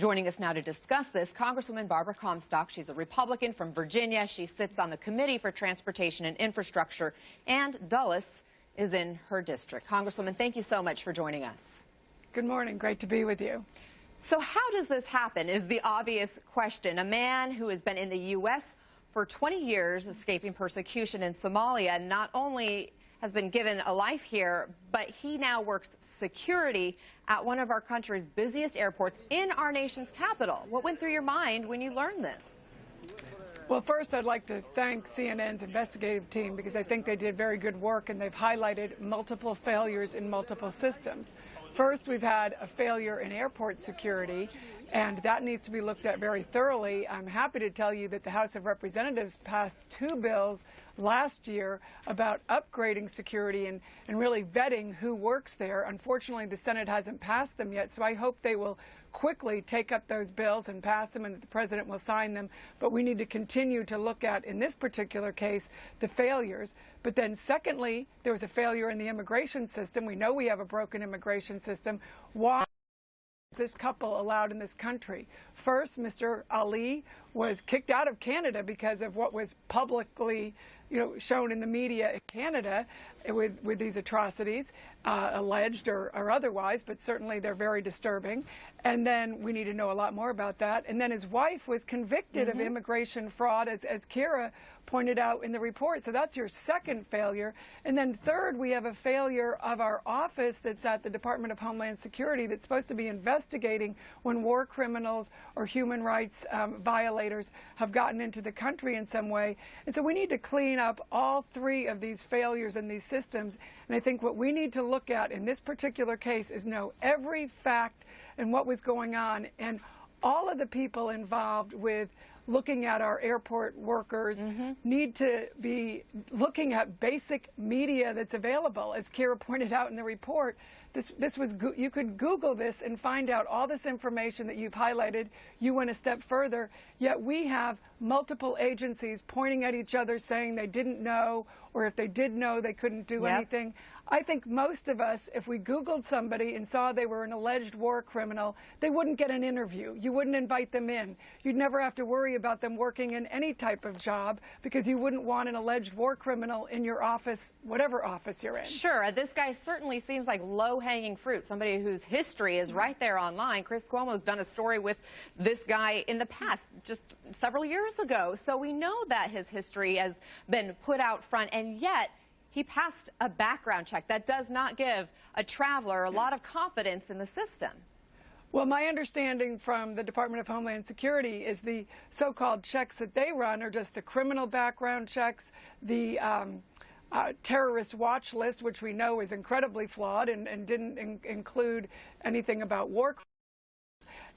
Joining us now to discuss this, Congresswoman Barbara Comstock. She's a Republican from Virginia. She sits on the Committee for Transportation and Infrastructure, and Dulles is in her district. Congresswoman, thank you so much for joining us. Good morning. Great to be with you. So how does this happen is the obvious question. A man who has been in the U.S. for 20 years escaping persecution in Somalia not only has been given a life here, but he now works security at one of our country's busiest airports in our nation's capital. What went through your mind when you learned this? Well, first, I'd like to thank CNN's investigative team because I think they did very good work and they've highlighted multiple failures in multiple systems. First, we've had a failure in airport security, and that needs to be looked at very thoroughly. I'm happy to tell you that the House of Representatives passed 2 bills last year about upgrading security and really vetting who works there. Unfortunately, the Senate hasn't passed them yet, so I hope they will quickly take up those bills and pass them and that the President will sign them. But we need to continue to look at, in this particular case, the failures. But then secondly, there was a failure in the immigration system. We know we have a broken immigration system. Why this couple allowed in this country? First, Mr. Ali was kicked out of Canada because of what was publicly shown in the media in Canada with these atrocities, alleged or otherwise, but certainly they're very disturbing. And then we need to know a lot more about that. And then his wife was convicted of immigration fraud, as Kira pointed out in the report. So that's your second failure. And then third, we have a failure of our office that's at the Department of Homeland Security that's supposed to be investigating when war criminals or human rights violators have gotten into the country in some way. And so we need to clean up all 3 of these failures in these systems. And I think what we need to look at in this particular case is know every fact and what was going on, and all of the people involved with looking at our airport workers need to be looking at basic media that's available. As Kira pointed out in the report, you could Google this and find out all this information that you've highlighted. You went a step further, yet we have multiple agencies pointing at each other saying they didn't know, or if they did know, they couldn't do anything. I think most of us, if we Googled somebody and saw they were an alleged war criminal, they wouldn't get an interview. You wouldn't invite them in. You'd never have to worry about them working in any type of job because you wouldn't want an alleged war criminal in your office, whatever office you're in. Sure. This guy certainly seems like low-hanging fruit, somebody whose history is right there online. Chris Cuomo's done a story with this guy in the past, just several years ago. So we know that his history has been put out front, and yet he passed a background check. That does not give a traveler a lot of confidence in the system. Well, my understanding from the Department of Homeland Security is the so-called checks that they run are just the criminal background checks, the terrorist watch list, which we know is incredibly flawed and didn't include anything about war crimes.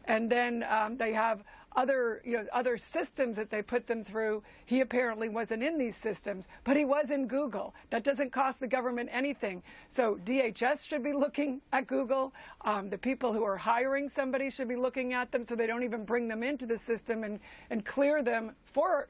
And then they have other systems that they put them through. He apparently wasn't in these systems, but he was in Google. That doesn't cost the government anything. So DHS should be looking at Google. The people who are hiring somebody should be looking at them so they don't even bring them into the system and clear them for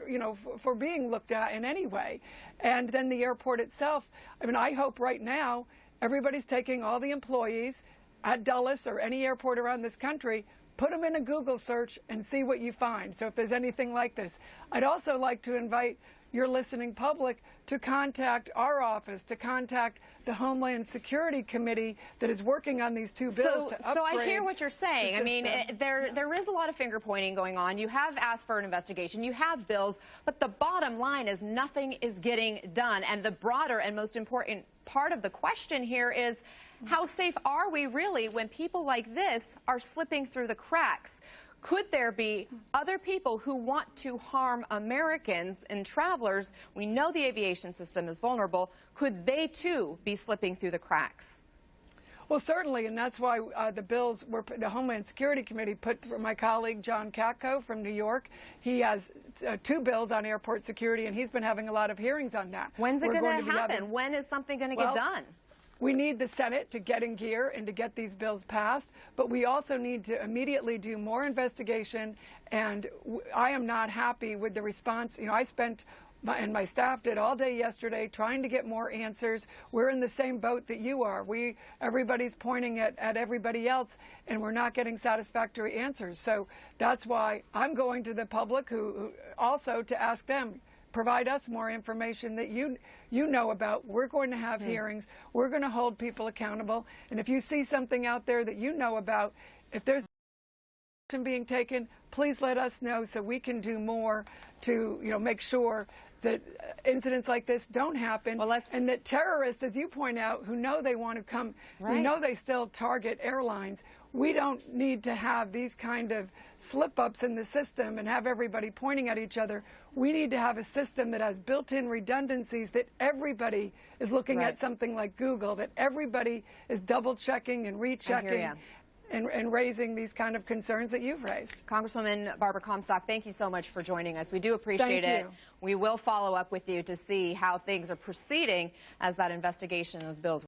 being looked at in any way. And then the airport itself, I mean, I hope right now everybody's taking all the employees at Dulles or any airport around this country, put them in a Google search and see what you find. So if there's anything like this. I'd also like to invite your listening public to contact our office, to contact the Homeland Security Committee that is working on these 2 bills to upgrade. So I hear what you're saying. I mean, there is a lot of finger pointing going on. You have asked for an investigation. You have bills. But the bottom line is nothing is getting done. And the broader and most important part of the question here is, how safe are we really when people like this are slipping through the cracks? Could there be other people who want to harm Americans and travelers? We know the aviation system is vulnerable. Could they, too, be slipping through the cracks? Well, certainly, and that's why the bills were the Homeland Security Committee put through. My colleague John Katko from New York, he has 2 bills on airport security, and he's been having a lot of hearings on that. When's it going to happen? When is something going to get done? We need the Senate to get in gear and to get these bills passed, but we also need to immediately do more investigation, and I am not happy with the response. I spent and my staff did all day yesterday trying to get more answers. We're in the same boat that you are. Everybody's pointing at everybody else, and we're not getting satisfactory answers. So that's why I'm going to the public who also to ask them, provide us more information that you know about. We're going to have hearings. We're going to hold people accountable. And if you see something out there that you know about, if there's action being taken, please let us know so we can do more to make sure that incidents like this don't happen, and that terrorists, as you point out, who know they want to come, we know they still target airlines. We don't need to have these kind of slip-ups in the system and have everybody pointing at each other. We need to have a system that has built-in redundancies, that everybody is looking at something like Google, that everybody is double-checking and rechecking and raising these kind of concerns that you've raised. Congresswoman Barbara Comstock, thank you so much for joining us. We do appreciate it. We will follow up with you to see how things are proceeding as that investigation, those bills